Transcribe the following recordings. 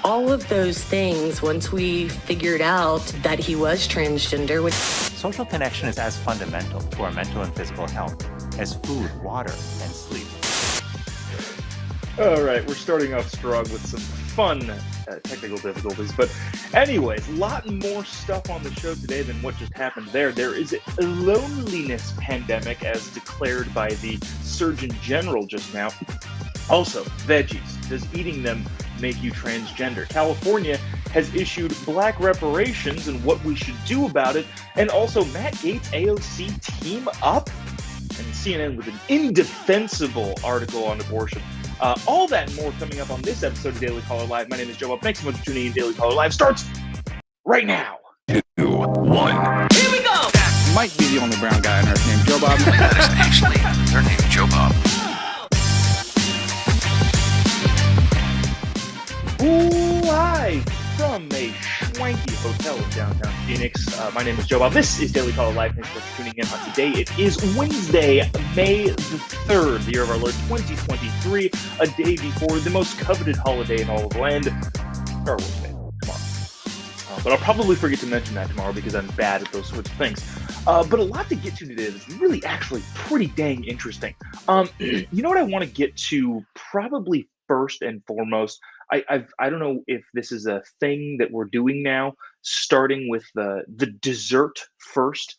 all of those things, once we figured out that he was transgender. Social connection is as fundamental to our mental and physical health as food, water, and sleep. All right, we're starting off strong with some fun technical difficulties. But anyways, a lot more stuff on the show today than what just happened there. There is a loneliness pandemic as declared by the Surgeon General just now. Also, veggies. Does eating them make you transgender? California has issued black reparations and what we should do about it. And also, Matt Gaetz, AOC team up? And CNN with an indefensible article on abortion. All that and more coming up on this episode of Daily Caller Live. My name is Jobob. Thanks so much for tuning in. Daily Caller Live starts right now. 2, 1. Here we go! That might be the only brown guy on earth named Jobob. That is actually their name, Jobob. Live from a schwanky hotel in downtown Phoenix. My name is Jobob. This is Daily Caller Live. Thanks for tuning in on today. It is Wednesday, May the 3rd, the year of our Lord 2023, a day before the most coveted holiday in all of the land, Star Wars Day, tomorrow. But I'll probably forget to mention that tomorrow because I'm bad at those sorts of things. But a lot to get to today that's really actually pretty dang interesting. You know what I want to get to probably first and foremost? I don't know if this is a thing that we're doing now, starting with the dessert first.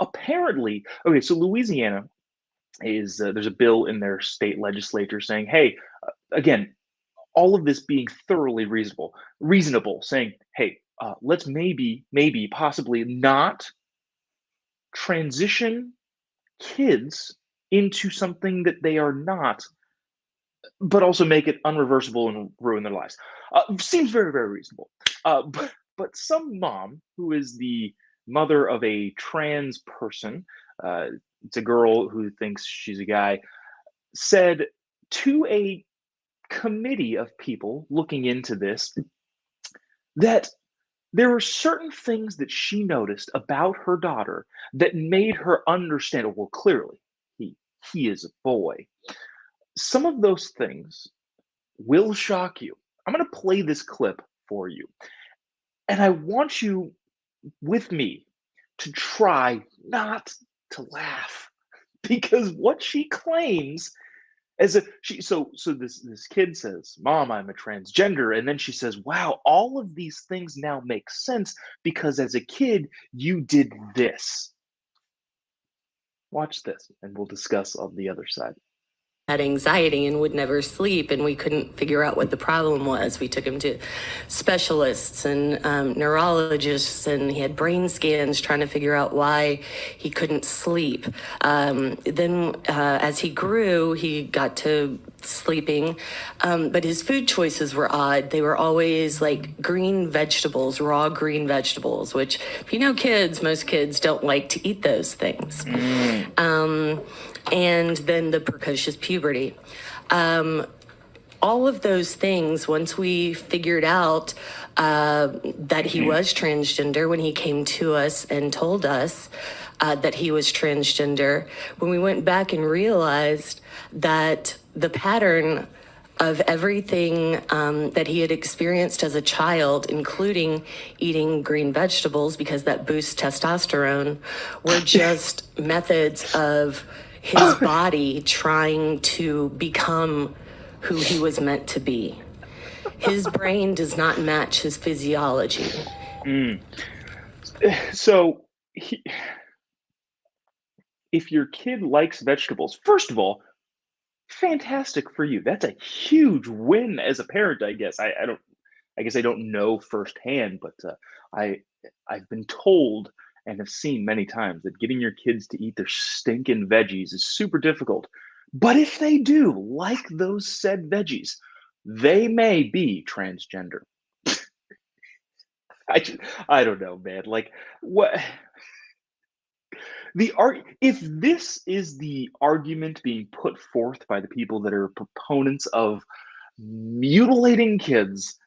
Apparently, okay, so Louisiana is there's a bill in their state legislature saying, hey, again, all of this being thoroughly reasonable, saying, hey, let's maybe, possibly not transition kids into something that they are not, but also make it unreversible and ruin their lives. Seems very, very reasonable. But some mom, who is the mother of a trans person, it's a girl who thinks she's a guy, said to a committee of people looking into this that there were certain things that she noticed about her daughter that made her understand, well, clearly, he is a boy. Some of those things will shock you. I'm going to play this clip for you. And I want you with me to try not to laugh, because what she claims as a this kid says, "Mom, I'm a transgender." And then she says, "Wow, all of these things now make sense because as a kid you did this." Watch this and we'll discuss on the other side. Had anxiety and would never sleep, and we couldn't figure out what the problem was. We took him to specialists and neurologists, and he had brain scans trying to figure out why he couldn't sleep. Then as he grew, he got to sleeping, but his food choices were odd. They were always like green vegetables, raw green vegetables, which, if you know kids, most kids don't like to eat those things. And then the precocious puberty. All of those things, once we figured out that he was transgender, when he came to us and told us that he was transgender, when we went back and realized that the pattern of everything that he had experienced as a child, including eating green vegetables because that boosts testosterone, were just methods of his body trying to become who he was meant to be. His brain does not match his physiology. So, if your kid likes vegetables, first of all, fantastic for you. That's a huge win as a parent, I guess. I guess I don't know firsthand, but I've been told and have seen many times that getting your kids to eat their stinking veggies is super difficult. But if they do like those said veggies, they may be transgender. I don't know, man. Like, what? If this is the argument being put forth by the people that are proponents of mutilating kids,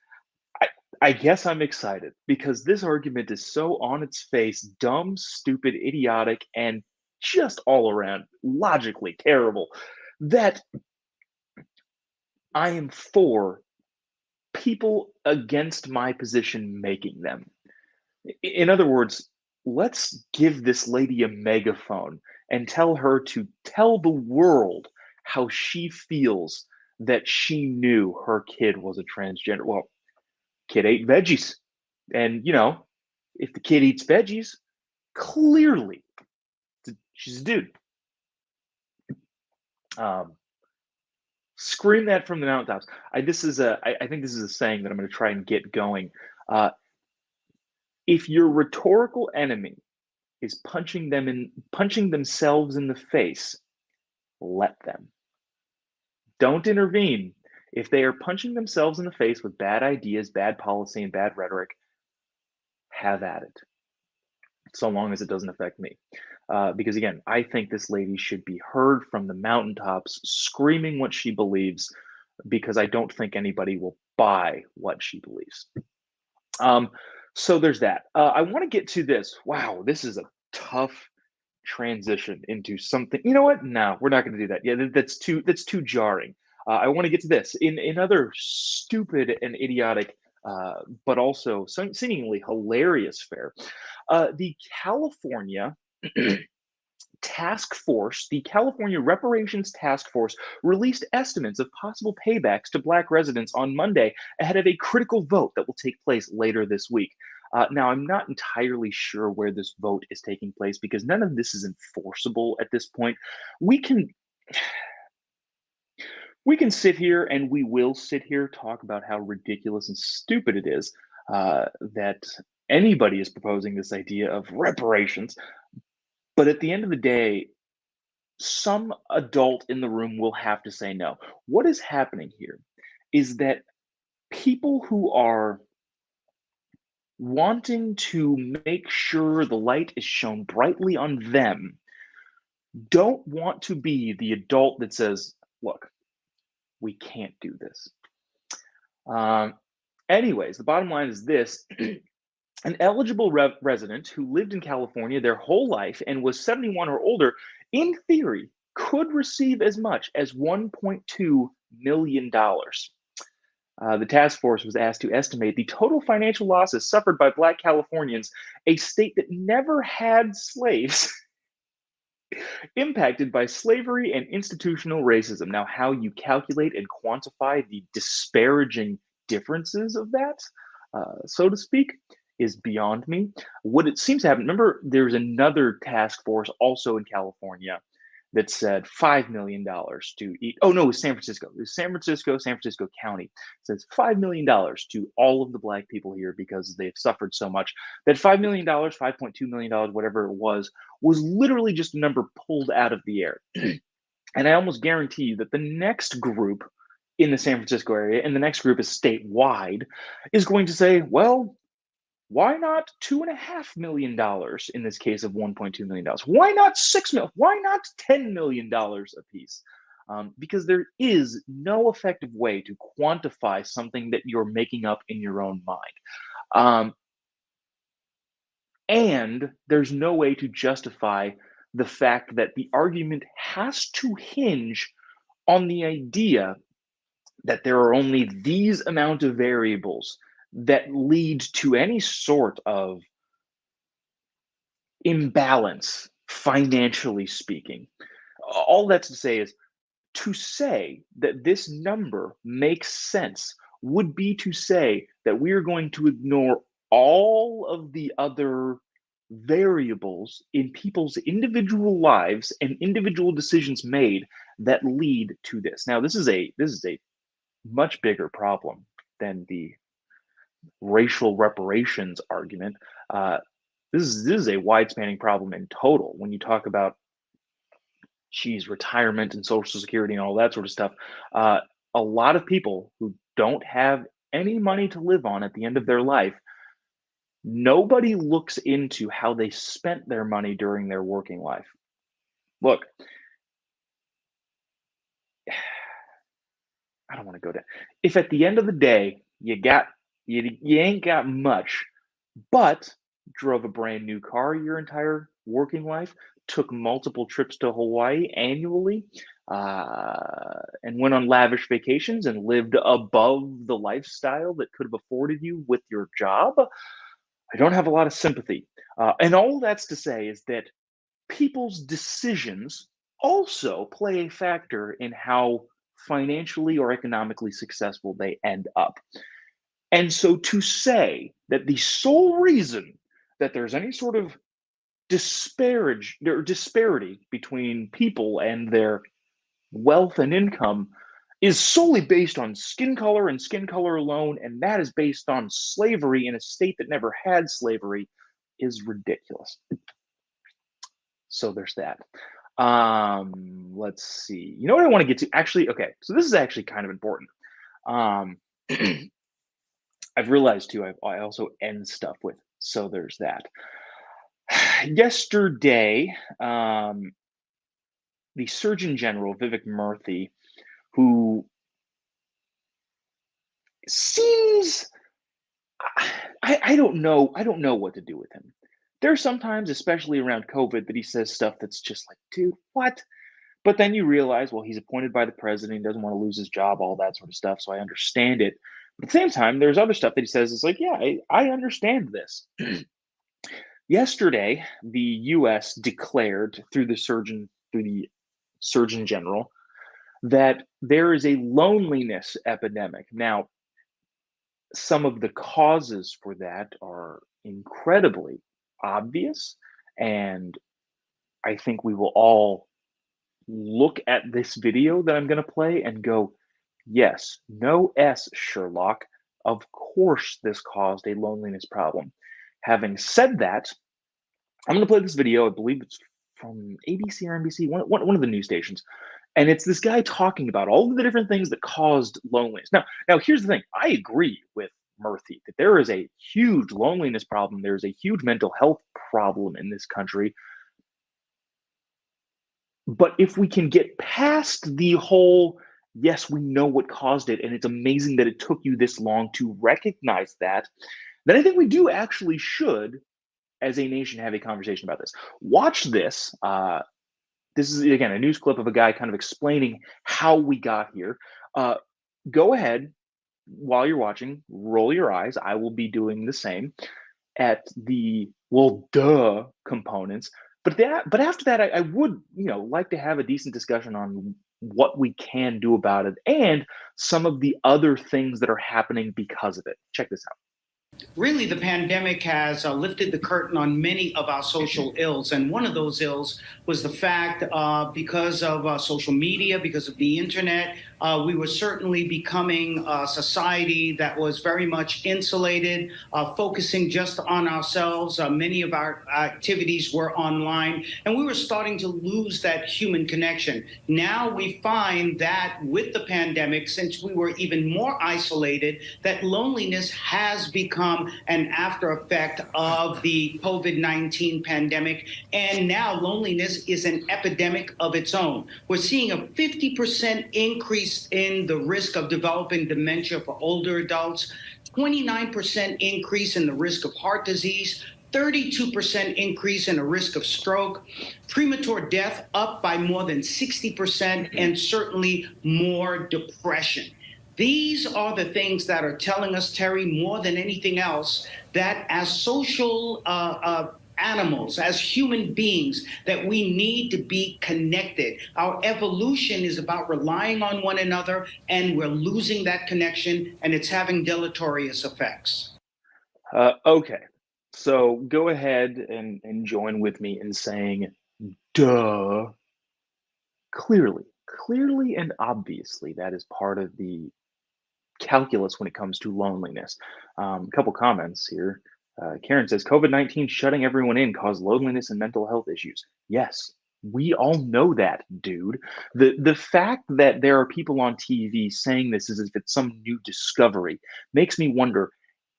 I guess I'm excited, because this argument is so on its face, dumb, stupid, idiotic, and just all around logically terrible, that I am for people against my position making them. In other words, let's give this lady a megaphone and tell her to tell the world how she feels that she knew her kid was a transgender. Well, kid ate veggies. And, if the kid eats veggies, clearly she's a dude. Scream that from the mountaintops. I think this is a saying that I'm going to try and get going. If your rhetorical enemy is punching themselves in the face, let them. Don't intervene. If they are punching themselves in the face with bad ideas, bad policy, and bad rhetoric, have at it. So long as it doesn't affect me. Because again, I think this lady should be heard from the mountaintops screaming what she believes, because I don't think anybody will buy what she believes. So there's that. I want to get to this. Wow, this is a tough transition into something. You know what? No, we're not going to do that. Yeah, that's too jarring. I want to get to this in other stupid and idiotic, but also seemingly hilarious fare. The California the California Reparations Task Force released estimates of possible paybacks to Black residents on Monday ahead of a critical vote that will take place later this week. Now, I'm not entirely sure where this vote is taking place because none of this is enforceable at this point. We can sit here, and we will sit here, talk about how ridiculous and stupid it is that anybody is proposing this idea of reparations. But at the end of the day, some adult in the room will have to say no. What is happening here is that people who are wanting to make sure the light is shone brightly on them don't want to be the adult that says, look, we can't do this. Anyways, the bottom line is this. An eligible resident who lived in California their whole life and was 71 or older, in theory, could receive as much as $1.2 million. The task force was asked to estimate the total financial losses suffered by Black Californians, a state that never had slaves, impacted by slavery and institutional racism. Now, how you calculate and quantify the disparaging differences of that, so to speak, is beyond me. What it seems to happen, remember, there's another task force also in California that said $5 million to eat. Oh, no, it was San Francisco. It was San Francisco County. It says $5 million to all of the Black people here because they've suffered so much. That $5 million, $5.2 million, whatever it was literally just a number pulled out of the air. And I almost guarantee you that the next group in the San Francisco area, and the next group is statewide, is going to say, well, why not $2.5 million in this case of $1.2 million? Why not $6 million? Why not $10 million a piece? Because there is no effective way to quantify something that you're making up in your own mind. And there's no way to justify the fact that the argument has to hinge on the idea that there are only these amount of variables that lead to any sort of imbalance, financially speaking. All that's to say is, to say that this number makes sense would be to say that we are going to ignore all of the other variables in people's individual lives and individual decisions made that lead to this. Now, this is a much bigger problem than the racial reparations argument. This is a wide-spanning problem in total. When you talk about retirement and Social Security and all that sort of stuff, a lot of people who don't have any money to live on at the end of their life, nobody looks into how they spent their money during their working life. Look, I don't want to go down. If at the end of the day you ain't got much, but drove a brand new car your entire working life, took multiple trips to Hawaii annually, and went on lavish vacations and lived above the lifestyle that could have afforded you with your job, I don't have a lot of sympathy. And all that's to say is that people's decisions also play a factor in how financially or economically successful they end up. And so to say that the sole reason that there's any sort of disparity between people and their wealth and income is solely based on skin color and skin color alone, and that is based on slavery in a state that never had slavery, is ridiculous. So there's that. Let's see. You know what I want to get to? Actually, okay, so this is actually kind of important. Um, I've realized too, I also end stuff with, so there's that. Yesterday, the Surgeon General, Vivek Murthy, who seems, I don't know what to do with him. There's sometimes, especially around COVID, that he says stuff that's just like, dude, what? But then you realize, well, he's appointed by the president, he doesn't want to lose his job, all that sort of stuff. So I understand it. But at the same time, there's other stuff that he says, it's like, yeah, I understand this. Yesterday, the US declared through the Surgeon General that there is a loneliness epidemic. Now, some of the causes for that are incredibly obvious, and I think we will all look at this video that I'm going to play and go, yes, no S, Sherlock. Of course, this caused a loneliness problem. Having said that, I'm going to play this video. I believe it's from ABC or NBC, one of the news stations. And it's this guy talking about all of the different things that caused loneliness. Now here's the thing. I agree with Murthy that there is a huge loneliness problem. There's a huge mental health problem in this country. But if we can get past the whole, yes, we know what caused it, and it's amazing that it took you this long to recognize that, then I think we do actually should, as a nation, have a conversation about this. Watch this. This is, again, a news clip of a guy kind of explaining how we got here. Go ahead, while you're watching, roll your eyes. I will be doing the same at the, well, duh components. But after that, I would, like to have a decent discussion on what we can do about it and some of the other things that are happening because of it. Check this out. Really, the pandemic has lifted the curtain on many of our social ills. And one of those ills was the fact because of social media, because of the internet, we were certainly becoming a society that was very much insulated, focusing just on ourselves. Many of our activities were online, and we were starting to lose that human connection. Now we find that with the pandemic, since we were even more isolated, that loneliness has become an after effect of the COVID-19 pandemic. And now loneliness is an epidemic of its own. We're seeing a 50% increase in the risk of developing dementia for older adults, 29% increase in the risk of heart disease, 32% increase in the risk of stroke, premature death up by more than 60%, and certainly more depression. These are the things that are telling us, Terry, more than anything else, that as social animals, as human beings, that we need to be connected. Our evolution is about relying on one another, and we're losing that connection, and it's having deleterious effects. Okay, so go ahead and join with me in saying, duh. Clearly and obviously, that is part of the calculus when it comes to loneliness. A couple comments here. Karen says COVID-19 shutting everyone in caused loneliness and mental health issues. Yes, we all know that, dude. The fact that there are people on TV saying this as if it's some new discovery makes me wonder,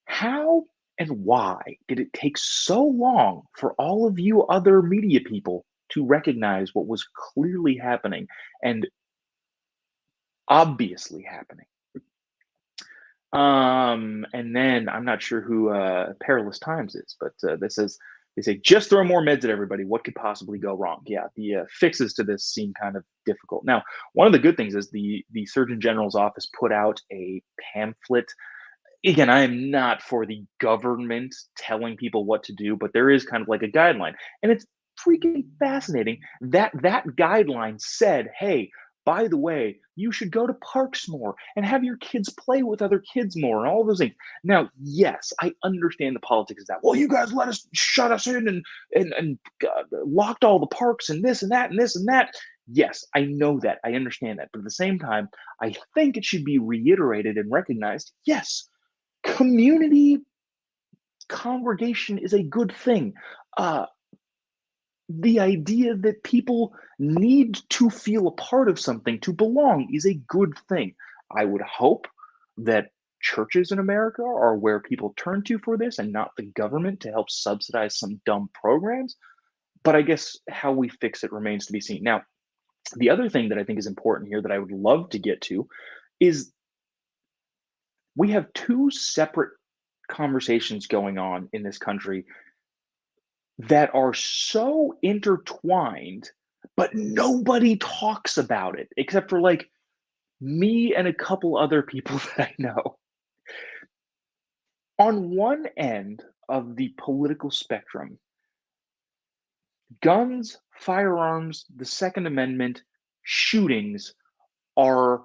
how and why did it take so long for all of you other media people to recognize what was clearly happening and obviously happening? And then I'm not sure who Perilous Times is, but this says They say, just throw more meds at everybody. What could possibly go wrong? Yeah, the fixes to this seem kind of difficult. Now, one of the good things is the Surgeon General's office put out a pamphlet. Again, I am not for the government telling people what to do, but there is kind of like a guideline. And it's freaking fascinating that that guideline said, hey, by the way, you should go to parks more and have your kids play with other kids more and all those things. Now, yes, I understand the politics of that. Well, you guys let us shut us in and locked all the parks and this and that and this and that. Yes, I know that. I understand that. But at the same time, I think it should be reiterated and recognized. Yes, community congregation is a good thing. Uh, the idea that people need to feel a part of something to belong is a good thing. I would hope that churches in America are where people turn to for this and not the government to help subsidize some dumb programs. But I guess how we fix it remains to be seen. Now, the other thing that I think is important here that I would love to get to is we have two separate conversations going on in this country that are so intertwined, but nobody talks about it except for like me and a couple other people that I know. On one end of the political spectrum, guns, firearms, the Second Amendment, shootings are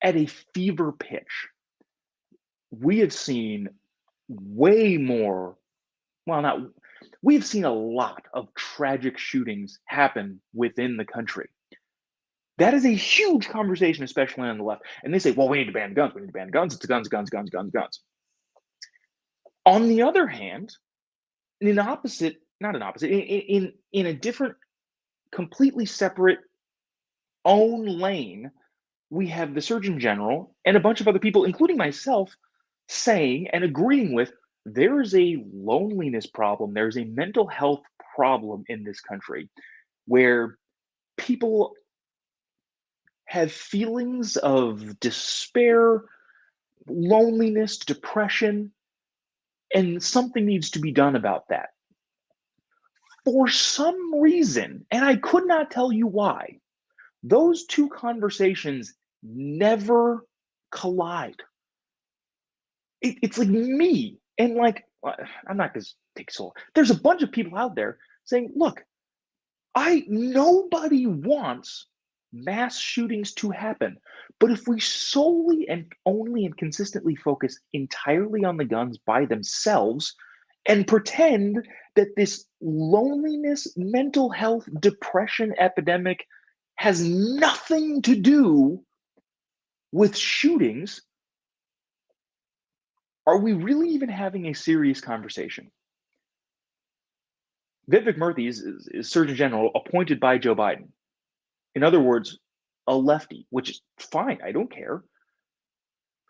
at a fever pitch. We have seen way more, well, not, we have seen a lot of tragic shootings happen within the country. That is a huge conversation, especially on the left. And they say, well, we need to ban guns. We need to ban guns. It's guns, guns, guns, guns, guns. On the other hand, in an opposite, not an opposite, in a different, completely separate own lane, we have the Surgeon General and a bunch of other people, including myself, saying and agreeing with there is a loneliness problem, there's a mental health problem in this country where people have feelings of despair, loneliness, depression, and something needs to be done about that. For some reason, and I could not tell you why, those two conversations never collide. It's like me and like, I'm not going to take so. There's a bunch of people out there saying, look, nobody wants mass shootings to happen. But if we solely and only and consistently focus entirely on the guns by themselves and pretend that this loneliness, mental health, depression epidemic has nothing to do with shootings, are we really even having a serious conversation? Vivek Murthy is Surgeon General appointed by Joe Biden. In other words, a lefty, which is fine. I don't care.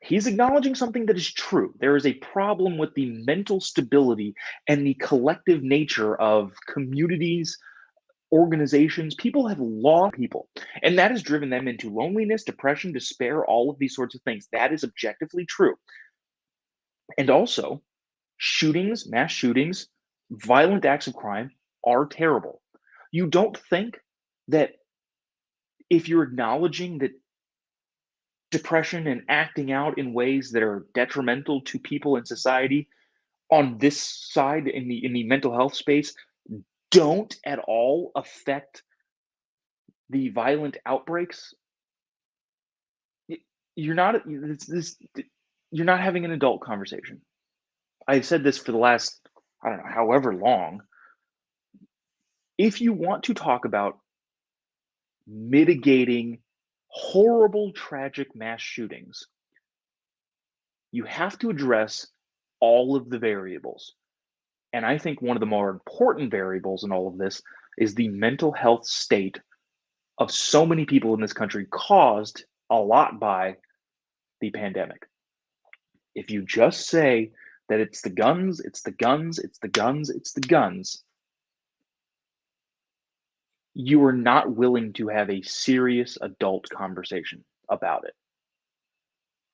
He's acknowledging something that is true. There is a problem with the mental stability and the collective nature of communities, organizations. People have lost people, and that has driven them into loneliness, depression, despair, all of these sorts of things. That is objectively true. And also, shootings, mass shootings, violent acts of crime are terrible. You don't think that if you're acknowledging that depression and acting out in ways that are detrimental to people in society on this side in the mental health space don't at all affect the violent outbreaks, you're not you're not having an adult conversation. I've said this for the last, I don't know, however long. If you want to talk about mitigating horrible, tragic mass shootings, you have to address all of the variables. And I think one of the more important variables in all of this is the mental health state of so many people in this country, caused a lot by the pandemic. If you just say that it's the guns, it's the guns, it's the guns, it's the guns, you are not willing to have a serious adult conversation about it.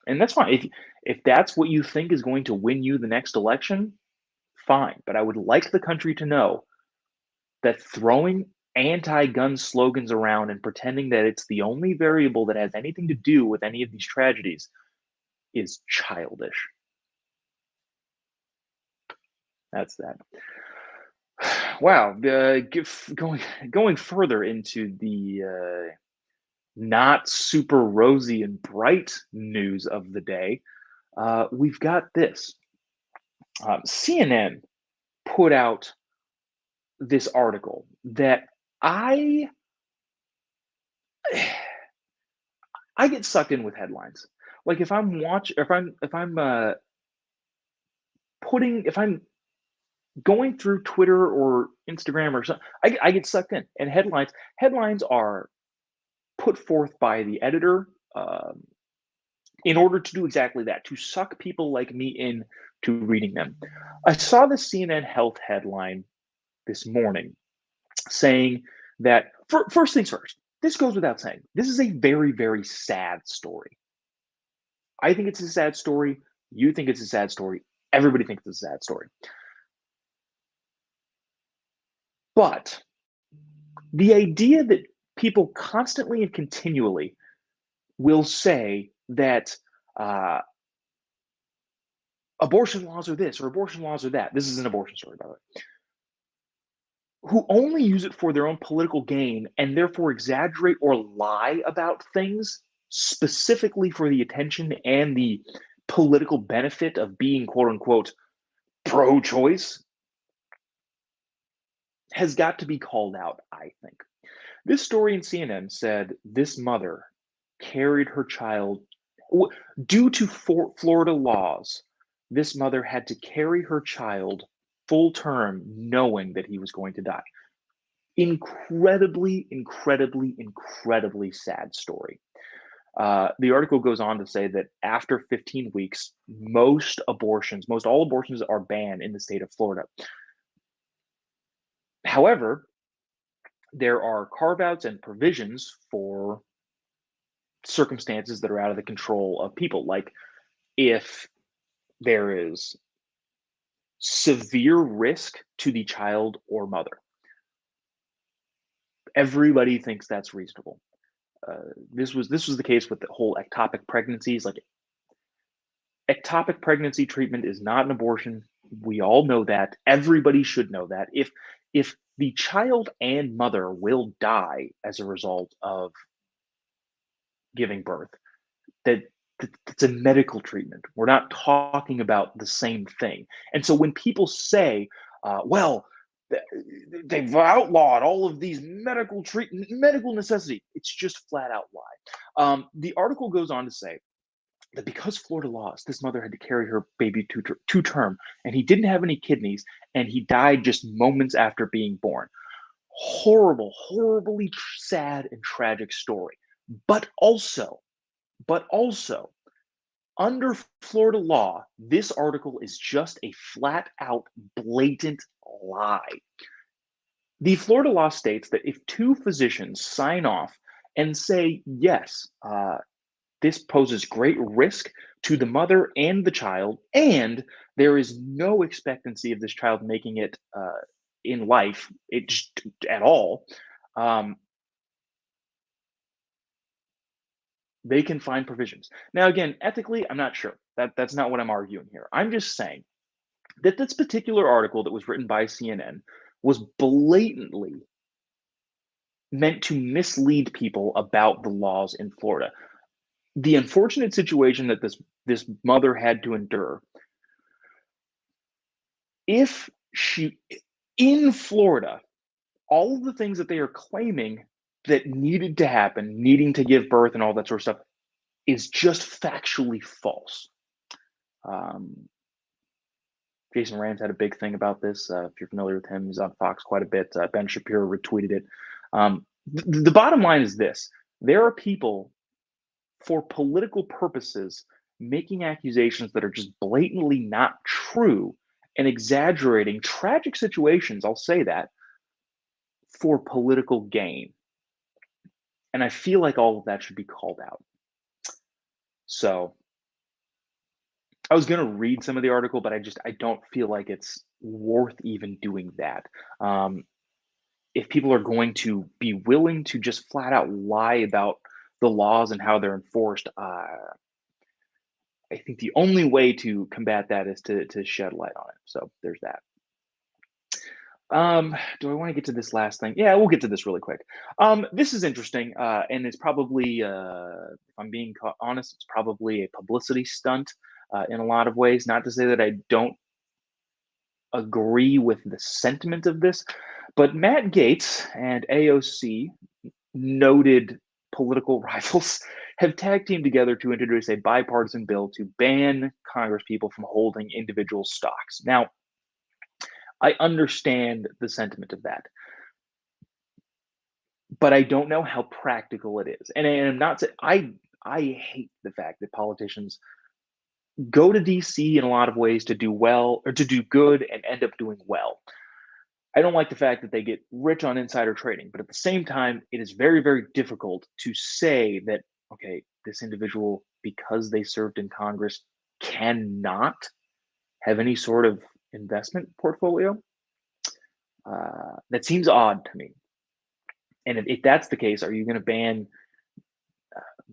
And that's fine. If that's what you think is going to win you the next election, fine. But I would like the country to know that throwing anti-gun slogans around and pretending that it's the only variable that has anything to do with any of these tragedies is childish. That's that. Wow. Going further into the not super rosy and bright news of the day, we've got this. CNN put out this article that I get sucked in with headlines. Like if I'm going through Twitter or Instagram or something, I get sucked in. And headlines are put forth by the editor in order to do exactly that, to suck people like me in to reading them. I saw the CNN Health headline this morning saying that, first things first, this goes without saying, this is a very, very sad story. I think it's a sad story. You think it's a sad story. Everybody thinks it's a sad story. But the idea that people constantly and continually will say that abortion laws are this or abortion laws are that. This is an abortion story, by the way. Who only use it for their own political gain and therefore exaggerate or lie about things specifically for the attention and the political benefit of being quote unquote pro-choice has got to be called out, I think. This story in CNN said this mother carried her child due to Florida laws. This mother had to carry her child full term knowing that he was going to die. Incredibly, incredibly, incredibly sad story. The article goes on to say that after 15 weeks, most all abortions are banned in the state of Florida. However, there are carve-outs and provisions for circumstances that are out of the control of people, like if there is severe risk to the child or mother. Everybody thinks that's reasonable. This was the case with the whole ectopic pregnancies. Like, ectopic pregnancy treatment is not an abortion. We all know that. Everybody should know that. If the child and mother will die as a result of giving birth, it's a medical treatment. We're not talking about the same thing. And so when people say, well, they've outlawed all of these medical necessity, it's just flat out lie. The article goes on to say that because Florida laws, this mother had to carry her baby to term, and he didn't have any kidneys, and he died just moments after being born. Horrible, horribly sad and tragic story. But also, under Florida law, this article is just a flat out, blatant lie. The Florida law states that if two physicians sign off and say, yes, this poses great risk to the mother and the child, and there is no expectancy of this child making it in life at all, they can find provisions. Now, again, ethically, I'm not sure. That's not what I'm arguing here. I'm just saying that this particular article that was written by CNN was blatantly meant to mislead people about the laws in Florida. The unfortunate situation that this mother had to endure, if she, in Florida, all of the things that they are claiming that needed to happen, needing to give birth and all that sort of stuff, is just factually false. Jason Rand's had a big thing about this. If you're familiar with him, he's on Fox quite a bit. Ben Shapiro retweeted it. The bottom line is this. There are people, for political purposes, making accusations that are just blatantly not true and exaggerating tragic situations, I'll say that, for political gain. And I feel like all of that should be called out. So I was gonna read some of the article, but I don't feel like it's worth even doing that. Um, if people are going to be willing to just flat out lie about the laws and how they're enforced, I think the only way to combat that is to shed light on it. So there's that. Do I want to get to this last thing? Yeah, we'll get to this really quick. This is interesting, and it's probably, if I'm being honest, it's probably a publicity stunt in a lot of ways. Not to say that I don't agree with the sentiment of this, but Matt Gaetz and AOC, noted political rivals, have tag teamed together to introduce a bipartisan bill to ban Congresspeople from holding individual stocks. Now, I understand the sentiment of that, but I don't know how practical it is. And I'm not saying I hate the fact that politicians go to DC in a lot of ways to do well or to do good and end up doing well. I don't like the fact that they get rich on insider trading, but at the same time, it is very, very difficult to say that, okay, this individual, because they served in Congress, cannot have any sort of investment portfolio. That seems odd to me. And if that's the case, are you going to ban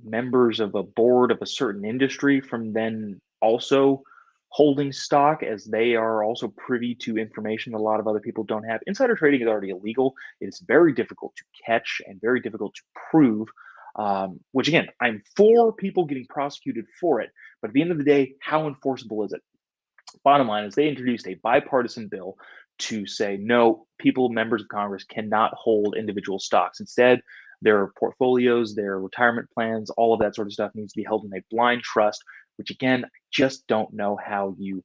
members of a board of a certain industry from then also holding stock, as they are also privy to information that a lot of other people don't have? Insider trading is already illegal. It's very difficult to catch and very difficult to prove, which again, I'm for people getting prosecuted for it. But at the end of the day, how enforceable is it? Bottom line is they introduced a bipartisan bill to say, no, people, members of Congress cannot hold individual stocks. Instead, their portfolios, their retirement plans, all of that sort of stuff needs to be held in a blind trust, which again, I just don't know how you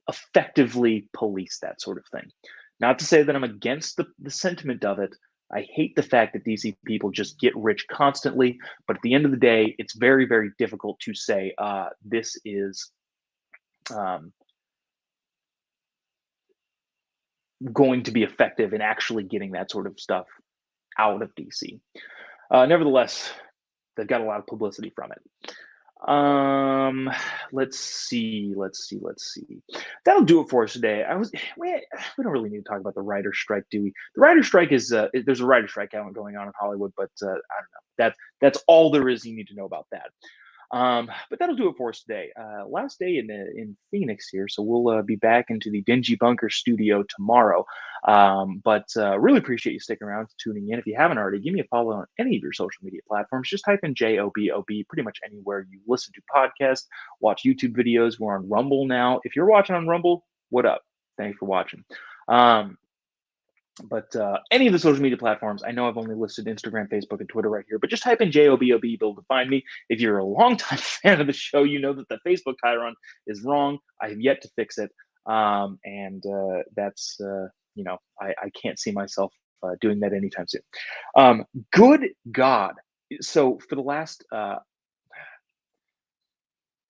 effectively police that sort of thing. Not to say that I'm against the sentiment of it. I hate the fact that DC people just get rich constantly, but at the end of the day, it's very, very difficult to say this is um, going to be effective in actually getting that sort of stuff out of DC. Nevertheless, they've got a lot of publicity from it. Let's see. That'll do it for us today. We don't really need to talk about the writer's strike, do we? The writer's strike is there's a writer's strike going on in Hollywood, but I don't know. That's all there is you need to know about that. But that'll do it for us today. Last day in Phoenix here, so we'll be back into the dingy bunker studio tomorrow. But really appreciate you sticking around, tuning in. If you haven't already, give me a follow on any of your social media platforms. Just type in JOBOB pretty much anywhere you listen to podcasts, watch YouTube videos. We're on Rumble now. If you're watching on Rumble, what up? Thanks for watching. But any of the social media platforms, I know I've only listed Instagram, Facebook, and Twitter right here, but just type in JOBOB, you'll be able to find me. If you're a longtime fan of the show, you know that the Facebook Chiron is wrong. I have yet to fix it. And that's, I can't see myself doing that anytime soon. Good God. So for the last,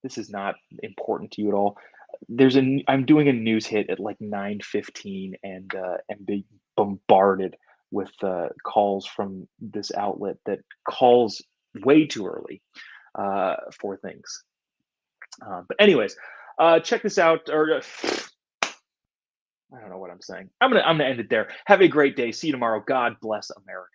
this is not important to you at all. I'm doing a news hit at like 9:15 and being bombarded with calls from this outlet that calls way too early for things. But anyways, check this out. Or I don't know what I'm saying. I'm gonna end it there. Have a great day. See you tomorrow. God bless America.